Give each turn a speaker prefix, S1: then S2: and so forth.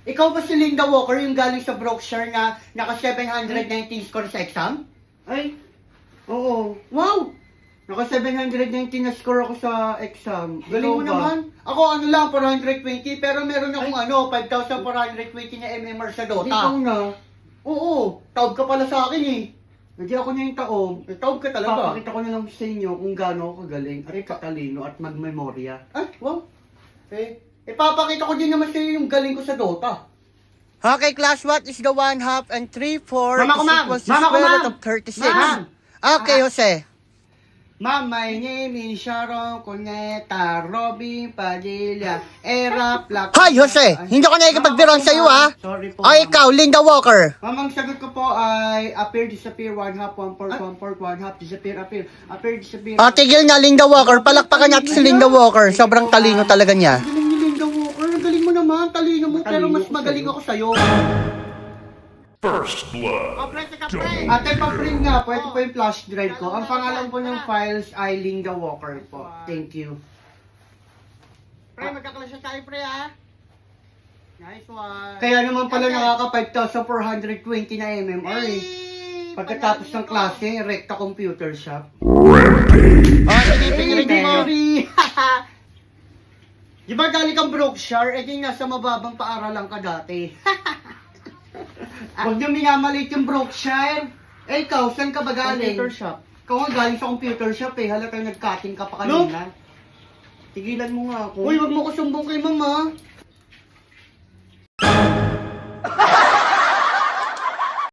S1: Ikaw ba si Linda Walker yung galing sa Brookshire na naka 719 score sa exam?
S2: Ay, oo.
S1: Wow!
S2: Naka 719 na score ako sa exam.
S1: Galing mo
S2: Ikaw ba?
S1: naman. Ako ano lang, 420, pero meron akong 5,420 na MMR sa
S2: Hindi
S1: Dota.
S2: ikaw na.
S1: Oo, taob ka pala sa akin eh.
S2: Hindi ako na yung taong.
S1: Taob ka talaga.
S2: Papakita ko na lang sa inyo kung gaano ako kagaling at katalino at magmemorya.
S1: Ay, wow. Ipapakita ko din naman sa iyo yung galing ko sa Dota. Okay, class, what is the 1/2 and 3/4
S2: Mama ko, ma'am!
S1: equals the
S2: Mama ko,
S1: square root
S2: ma'am!
S1: of 36?
S2: Ma'am!
S1: Okay, Jose.
S2: Ma'am, my name is Sharon Cuneta, Robin Padilla, Era Plak...
S1: Hi, Jose! Hindi ako nakikipagbiruan sa iyo, ha?
S2: Sorry po,
S1: O ikaw, Linda Walker.
S2: Ma'am, ang sagot ko po ay appear, disappear, 1/2, 1/4, 1/4, 1/2, disappear, appear, appear, disappear.
S1: O, tigil na, Linda Walker. Palakpakan natin si Linda Walker. Sobrang talino talaga niya.
S2: Ang galing ni Linda Walker, ang galing mo naman, talino mo, pero mas magaling ako sa'yo.
S3: First blood.
S2: Ate, pa-print nga po, ito po yung flash drive ko. Ang pangalan po ng files ay Linda Walker po. Thank you.
S1: Pre, magkakalasya tayo, pre, ha? Nice one.
S2: Kaya naman pala nakaka 5,420 na MMR eh. Pagkatapos ng klase, Recta Computer Shop.
S1: O, sige, pinirinig mo.
S2: Di ba galing kang Brookshire, eh di nasa mababang paaralan ka dati. Huwag niyo minamalit yung Brookshire. Eh ikaw, saan ka ba galing?
S1: Computer shop.
S2: Ikaw nga galing sa computer shop eh. Halata nag-cutting ka pa kanina. Tigilan mo nga ako.
S1: Uy, wag mo ko sumbong kay mama.